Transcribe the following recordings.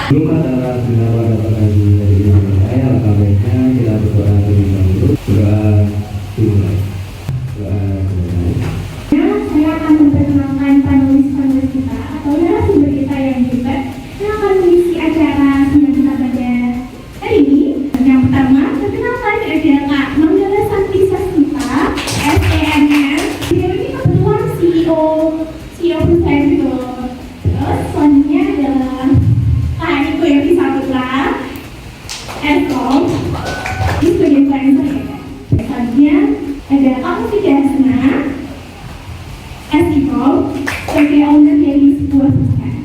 Belum acara sudah pada pagi dari saya baiknya kita berdoa terlebih dahulu. Doa dimulai. Doa dimulai. Saya akan memperkenalkan panelis-panelis kita atau narasumber kita yang hebat yang akan mengisi acara sidang kita pada hari ini. Yang pertama, perkenalkan ada Kak Manggala Sakti Sasmita, SPM-nya. Beliau ini kebetulan CEO perusahaan itu. Terus selanjutnya adalah Kak Niko yang Saputra, Eskom, ini sebagai influencer ya. Selanjutnya ada Kak Mufida Hasna, Eskom, sebagai owner dari sebuah perusahaan.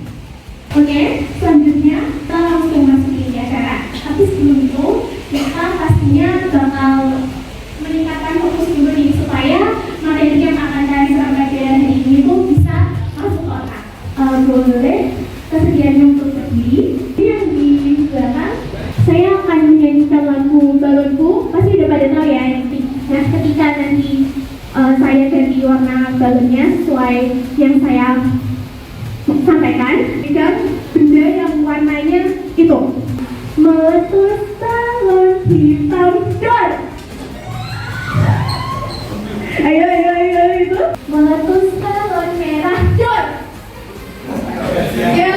Oke, selanjutnya kita langsung masuk ke acara. Tapi sebelum itu, kita pastinya bakal meningkatkan fokus dulu nih supaya materi yang akan kalian serap pada hari ini tuh bisa masuk ke otak. Boleh kesediaannya untuk berdiri. Yang di belakang, saya akan menyanyikan lagu Balonku. Pasti udah pada tahu ya nanti. Nah, ketika nanti saya ganti warna balonnya sesuai yang saya sampaikan, dan benda yang warnanya itu meletus balon hitam dor. Ayo itu meletus balon merah dor. Ya.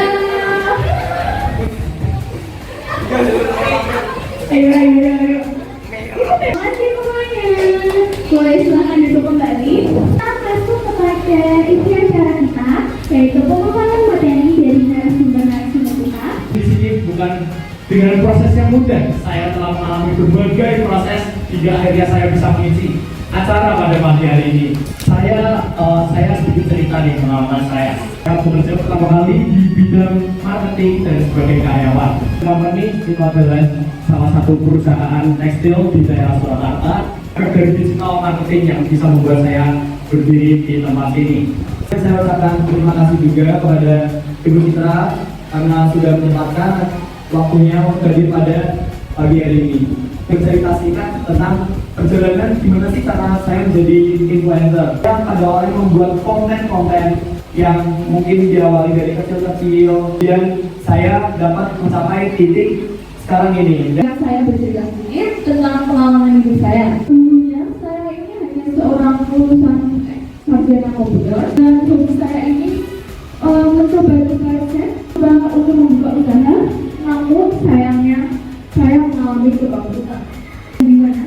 Ayo. Terima kasih semuanya. Boleh silakan duduk kembali. Kita masuk kepada isi acara kita, yaitu pemaparan materi dari narasumber kita. Di sini bukan dengan proses yang mudah. Saya telah mengalami berbagai proses hingga akhirnya saya bisa mengisi acara pada pagi hari ini. Saya sedikit cerita nih pengalaman saya. Saya bekerja pertama kali di bidang marketing dan sebagai karyawan. Company itu adalah salah satu perusahaan tekstil di daerah Surakarta. Dari digital marketing yang bisa membuat saya berdiri di tempat ini. Saya ucapkan terima kasih juga kepada Ibu Citra karena sudah menyempatkan waktunya hadir pada pagi hari ini. Bercerita singkat tentang perjalanan gimana sih cara saya menjadi influencer yang pada awalnya membuat konten-konten yang mungkin diawali dari kecil-kecil dan saya dapat mencapai titik sekarang ini. Dan saya bercerita sedikit tentang pengalaman hidup saya. Sebelumnya saya ini hanya seorang lulusan sarjana komputer dan hobi saya ini mencoba untuk membuka usaha, namun sayangnya saya mengalami kebangunan. Di mana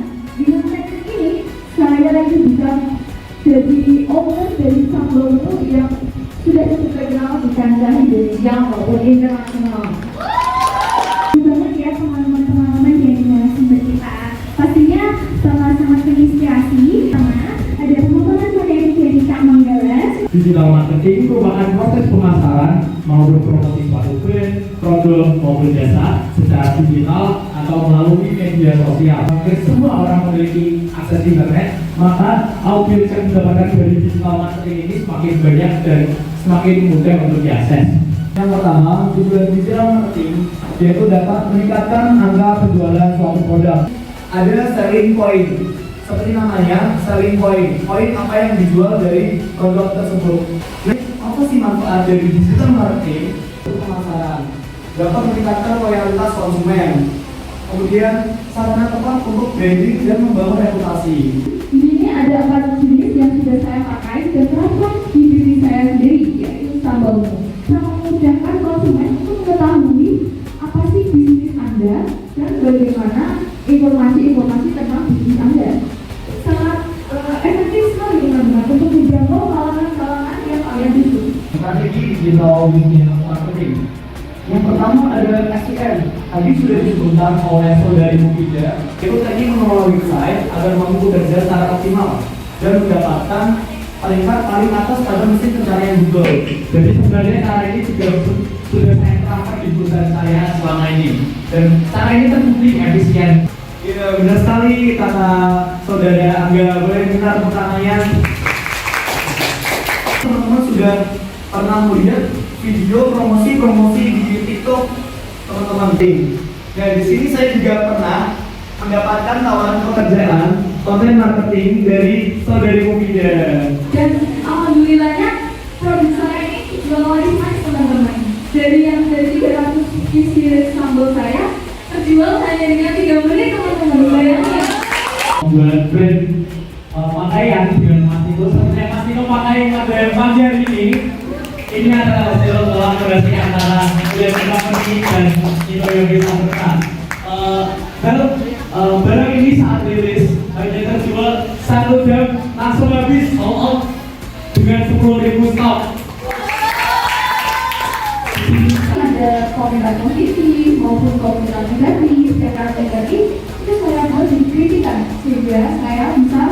teknik ini saya lagi bisa jadi owner dari Sambalmu yang sudah cukup terkenal di kancah Indonesia maupun internasional. Banyak ya pengalaman-pengalaman yang narasumber kita. Pastinya sangat-sangat terinspirasi karena ada pemaparan materi dari Kak Manggala. Digital marketing merupakan proses pemasaran maupun promosi suatu brand, produk maupun jasa secara digital atau melalui media sosial. Hampir semua orang memiliki akses internet, maka audiens yang mendapatkan dari digital marketing ini semakin banyak dan semakin mudah untuk diakses. Yang pertama, tujuan digital marketing yaitu dapat meningkatkan angka penjualan suatu produk. Ada selling point. Seperti namanya, selling point. Poin apa yang dijual dari produk tersebut. Nah, apa sih manfaat dari digital marketing? Pemasaran. Dapat meningkatkan loyalitas konsumen. Kemudian sarana tepat untuk branding dan membangun reputasi. Di sini ada 4 jenis yang sudah saya pakai dan terapkan di diri saya sendiri, yaitu Sambalmu. Sangat memudahkan konsumen untuk mengetahui apa sih bisnis Anda dan bagaimana informasi-informasi tentang bisnis Anda. Sangat efektif sekali teman-teman untuk menjangkau kalangan-kalangan yang kalian tuju. Strategi digital marketing. Yang pertama adalah SEM. Tadi sudah disebutkan oleh saudari Mufida. Itu tadi mengelola website agar mampu bekerja secara optimal dan mendapatkan peringkat paling atas pada mesin pencarian Google. Jadi sebenarnya cara ini juga sudah saya terapkan di perusahaan saya selama ini. Dan cara ini terbukti efisien. Ya, benar sekali kata saudara Angga. Boleh minta tepuk tangannya. Teman-teman sudah pernah melihat video promosi di TikTok teman-teman tim. Nah, di sini saya juga pernah mendapatkan tawaran pekerjaan konten marketing dari saudari Mufida. Dan alhamdulillahnya produk saya ini jual laris teman-teman. Dari 300 isi sambal saya terjual hanya dengan 3 menit, teman-teman. Bayangin. Membuat brand pakaian dengan Mas Tito, seperti yang Mas Tito pakai pada pagi hari ini adalah hasil kolaborasi antara William Company dan Tito Yogi Sampurna. Barang ini saat rilis hanya terjual 1 jam langsung habis sold out dengan 10.000 stok. Ada komentar positif maupun komentar negatif, secara negatif itu saya buat dikritikan sehingga saya bisa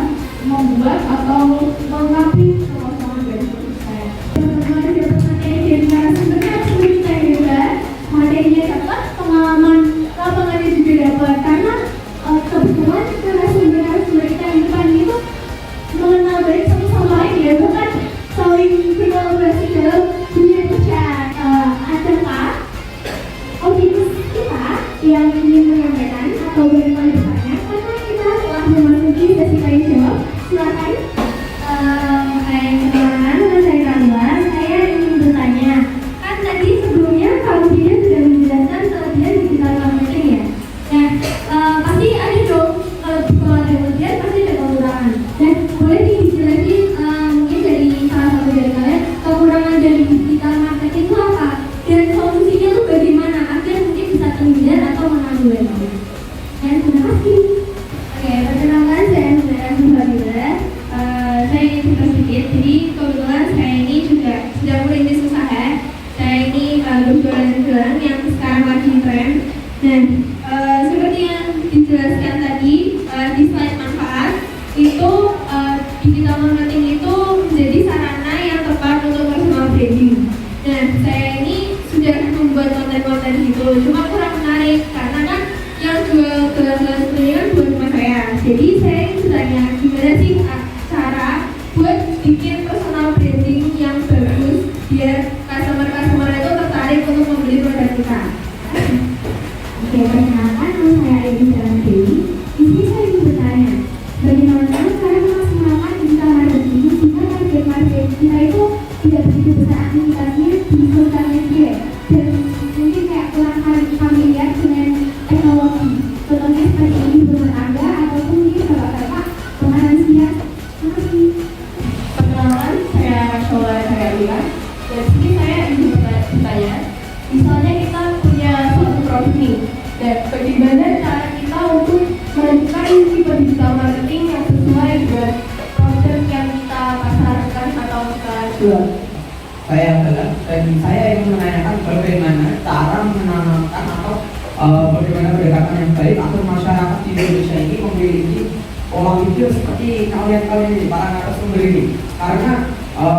membuat atau mengakui kekosongan dari hidup saya. Teman-teman jadi narasumbernya sebelumnya juga materinya dapat, pengalaman lapangannya juga dapat, karena kebetulan narasumber kita yang depan itu mengenal baik satu sama lain ya, bahkan saling berkolaborasi dalam dunia pekerjaan. Adakah audiens kita yang ingin menyampaikan atau bagaimana bertanya? Karena kita telah memasuki sesi tanya jawab. Silakan. Perkenalkan, nama saya Ramla. Saya ingin bertanya. Kan tadi sebelumnya Kak Udinya sudah menjelaskan kelebihan digital marketing ya. Nah, pasti ada dong, kalau ada kelebihan pasti ada kekurangan. Dan boleh dijelasin mungkin dari salah satu dari kalian, kekurangan dari digital marketing itu apa? Dan solusinya itu bagaimana agar mungkin bisa terhindar atau menanggulangi. Dan terima kasih. Oke, perkenalkan saya Saudara Subhanallah. Saya ingin cerita sedikit. Jadi kebetulan saya ini juga sedang merintis usaha. Saya ini berjualan yang sekarang lagi tren. Dan seperti yang dijelaskan tadi di slide manfaat itu digital marketing itu menjadi sarana yang tepat untuk personal branding. Nah, saya ini sudah membuat konten-konten gitu, cuma kurang menarik karena kan yang jual gelas-gelas ini kan buat rumah saya. Jadi saya ingin bertanya, gimana sih cara buat bikin personal branding yang bagus biar customer itu tertarik untuk membeli produk kita. Oke, perkenalkan nama saya Edi Jalan Dewi. Di sini saya ingin bertanya, bagaimana cara memaksimalkan digital marketing sehingga target market kita itu tidak begitu besar aktivitasnya di sosial media dan mungkin kayak kurang familiar dengan teknologi. Contohnya seperti ini rumah tangga ataupun mungkin bapak-bapak pengaransia. Terima kasih. Perkenalkan, saya Shola Karyawilan. Dan sini saya ingin bertanya, misalnya kita punya suatu produk nih, dan bagaimana cara kita untuk menentukan tipe digital marketing yang sesuai dengan produk yang kita pasarkan atau kita jual. Saya adalah dan saya ingin menanyakan bagaimana cara menanamkan atau bagaimana pendekatan yang baik agar masyarakat di Indonesia ini memiliki pola pikir seperti kalian ini para narasumber ini, karena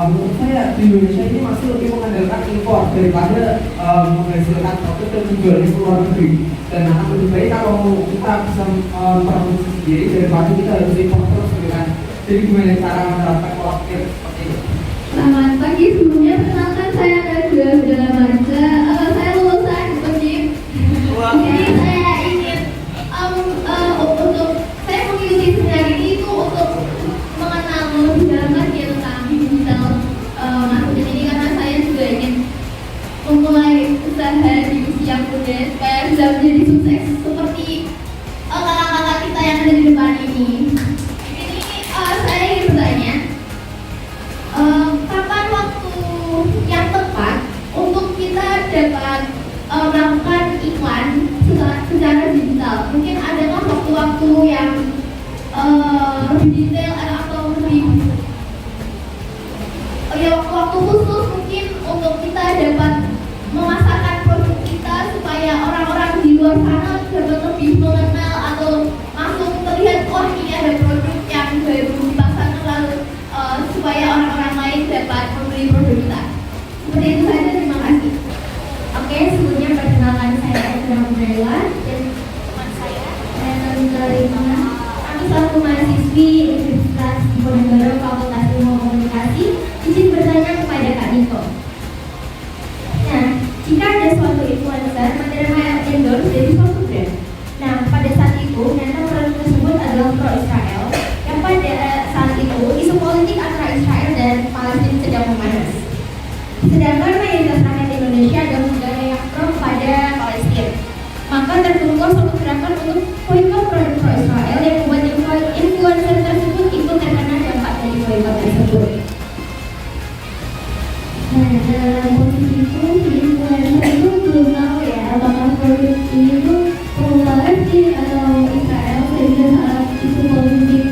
menurut saya di Indonesia ini masih lebih mengandalkan impor daripada menghasilkan produk dan dijual di luar negeri, dan akan lebih baik kalau kita bisa memproduksi sendiri daripada kita harus impor terus gitu kan. Jadi gimana cara menerapkan pola pikir seperti itu? Selamat pagi, sebelumnya perkenalkan saya Najwa Hudala Marza. Saya lulusan Undip. Jadi saya ingin untuk saya mengikuti seminar ini itu untuk mengenal lebih dalam lagi tentang digital marketing ini, karena saya juga ingin memulai usaha di usia muda supaya bisa menjadi sukses seperti kakak-kakak kita yang ada di depan ini. Ini saya ingin bertanya, kapan waktu yang tepat untuk kita dapat melakukan iklan secara digital? Mungkin adakah waktu-waktu yang lebih detail atau lebih waktu-waktu khusus mungkin untuk kita dapat memasarkan produk kita supaya orang-orang di luar sana dapat lebih mengenal atau langsung terlihat, oh ini ada produk yang baru dipasarkan, lalu supaya orang-orang lain dapat membeli produk kita. Seperti itu saja, terima kasih. Oke, sebelumnya perkenalkan saya Edra Munela dan teman saya Nurima. Kami selaku mahasiswi Universitas Diponegoro Fakultas Ilmu Komunikasi. Izin bertanya kepada Kak Niko. Nah, jika ada suatu influencer menerima endorse dari suatu brand, nah pada saat itu ternyata produk tersebut adalah pro Israel, yang pada saat itu isu politik antara Israel dan Palestina sedang memanas. Sedangkan mayoritas rakyat Indonesia adalah negara yang pro kepada Palestina. Maka terbentuk suatu gerakan untuk boykot produk pro-Israel yang membuat influencer tersebut ikut terkena dampak dari boykot tersebut. Nah, dalam posisi itu, si influencer itu belum tahu ya apakah produk ini tuh pro Palestina atau Israel, sehingga saat isu politik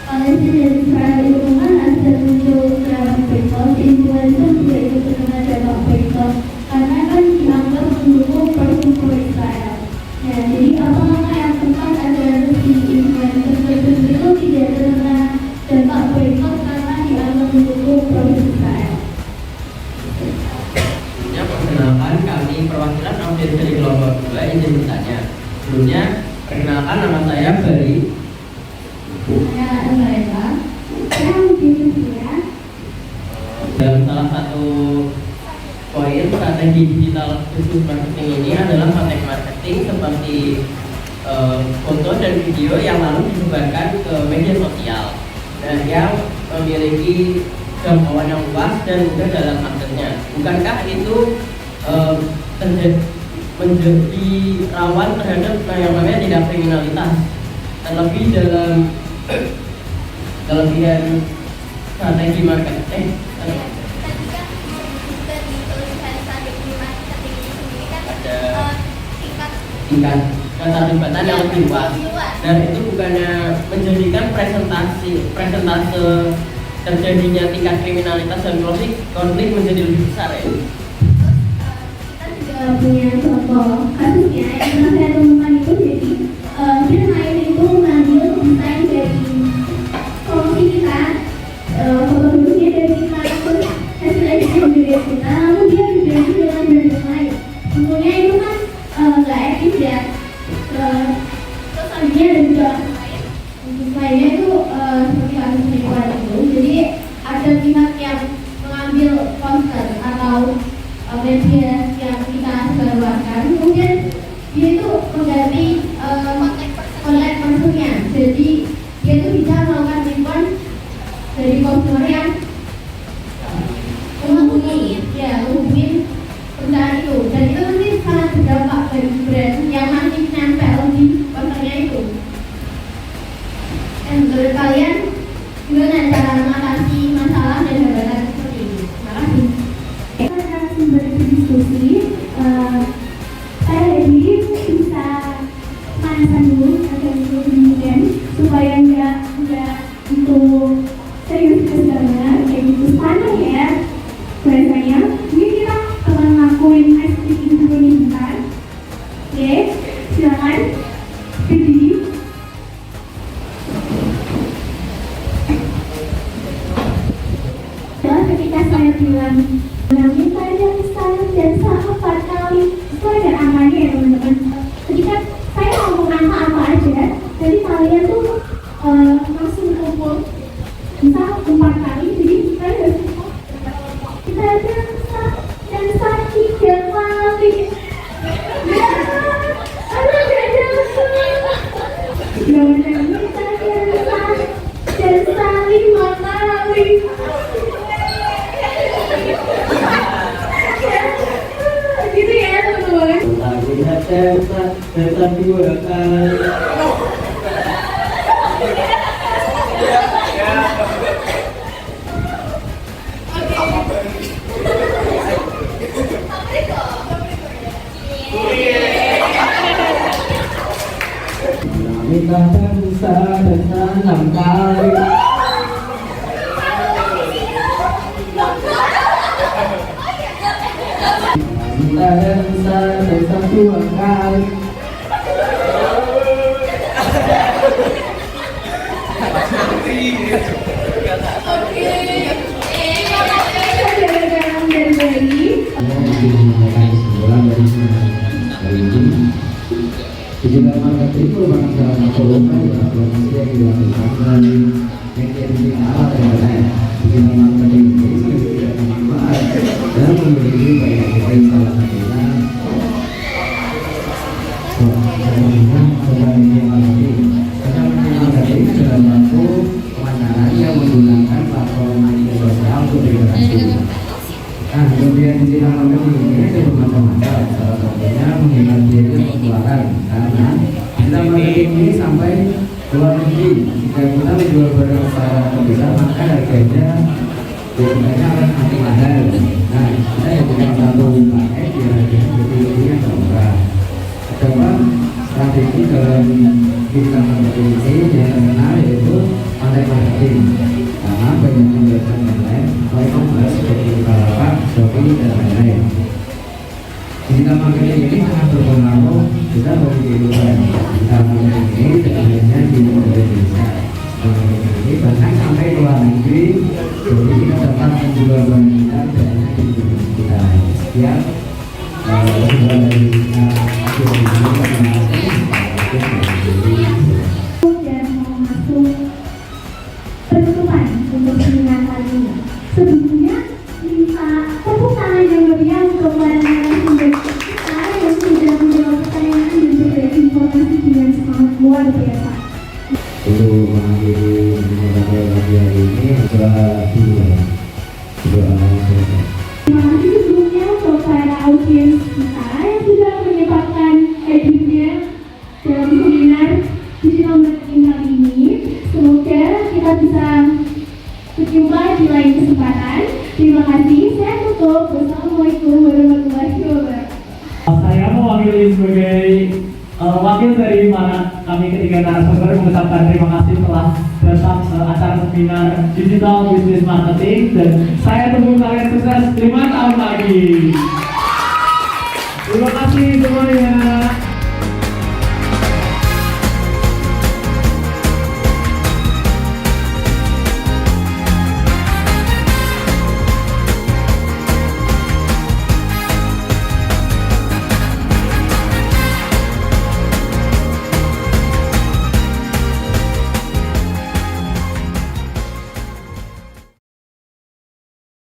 Palestina dan Israel itu memanas dan muncul gerakan boykot, influencer juga ikut terkena dampak boykot karena kan dianggap mendukung produk pro-Israel. Nah, jadi apakah yang tepat agar si influencer tersebut itu tidak terkena dampak boykot karena dianggap mendukung produk Israel? Perkenalkan, kami perwakilan Audit dari Kelompok 2 izin bertanya. Sebelumnya, perkenalkan nama saya Bari. Saya Eva. Saya mungkin ya. Dalam salah satu poin strategi digital business marketing ini adalah konten marketing seperti foto dan video yang lalu disebarkan ke media sosial dan yang memiliki jangkauan yang luas dan mudah dalam aksesnya. Bukankah itu menjadi rawan terhadap yang namanya tindak kriminalitas, terlebih dalam kelebihan strategi marketing? Tingkat keterlibatan yang lebih luas, dan itu bukannya menjadikan presentase terjadinya tingkat kriminalitas dan konflik menjadi lebih besar ya? Kita juga punya contoh kasusnya yang pernah saya temukan itu. Jadi dia main itu mengambil desain dari promosi kita, foto dulunya dari kita, terus hasilnya dari kita, lalu dia diganti dengan brand lain. Tentunya itu kan nggak etis ya. Terus selanjutnya ada juga lainnya itu seperti kasus penipuan itu. Jadi ada pihak yang mengambil poster atau media yang kita sebarluaskan, kemudian dia itu mengganti konten personnya. Jadi dia itu bisa melakukan penipuan dari konsumer yang menghubungi perusahaan itu, dan itu nanti sangat berdampak bagi brand yang masih nempel di posternya itu. Dan menurut kalian gimana cara mengatasi masalah dan hambatan seperti ini? Terima kasih. Karena sumber diskusi, saya jadi bisa pemanasan dulu agar itu kemudian supaya nggak itu serius banget kayak gitu standar ya. Biasanya ini kita akan ngelakuin ice breaking dulu nih bentar. Oke, silakan berdiri. Ketika saya bilang kita yang salah dan sahabat kali itu ada angkanya ya teman-teman. Ketika saya ngomong angka apa aja, jadi kalian tuh langsung kumpul misal 4 kali, jadi kita harus kita dan sakit 3 kali. Ya, ada beda jangan kita dan saling 5 kali. Gitu ya teman-teman. Lihat data 2 kali. Kita bangsa dan 6 kali. Kita bangsa dan 2 kali. Digital marketing itu merupakan salah satu upaya promosi yang dilakukan melalui media digital dan internet. Digital marketing ini tidak bermanfaat dan memiliki banyak poin, salah satunya media marketing. Karena media marketing adalah satu pemasaran yang menggunakan platform media sosial untuk berinteraksi. Nah, kemudian digital marketing ini ada bermacam-macam. Salah satunya menghemat biaya pengeluaran karena digital marketing ini sampai luar negeri. Jika kita menjual barang secara terpisah maka harganya biasanya akan semakin mahal. Nah, kita yang punya satu paket ya harganya lebih agak murah. Coba strategi dalam digital marketing ini yang terkenal yaitu konten marketing. Karena banyak pembuatan online, e-commerce seperti Bukalapak, Shopee, dan lain-lain. Digital marketing ini sangat berpengaruh juga bagi kehidupan. Digital marketing ini tidak hanya di Indonesia. Ini bahkan sampai ke luar negeri, jadi kita dapat menjual barang kita tidak hanya di Indonesia kita. Ya, sebuah dari dan mau masuk penutupan untuk seminar kali ini. Sebelumnya minta tepuk tangan yang meriah untuk para narasumber kita yang sudah menjawab pertanyaan dan berbagi informasi dengan semangat luar biasa. Untuk mengakhiri pembicaraan pagi hari ini, doa Terima kasih sebelumnya untuk para audiens kita yang sudah menyempatkan hadirnya dalam seminar digital marketing kali ini. Semoga kita bisa berjumpa di lain kesempatan. Terima kasih. Saya tutup. Wassalamualaikum warahmatullahi wabarakatuh. Saya mewakili sebagai wakil dari mana kami ketiga narasumber mengucapkan terima kasih telah datang ke acara seminar Digital Business Marketing dan saya tunggu kalian sukses 5 tahun lagi.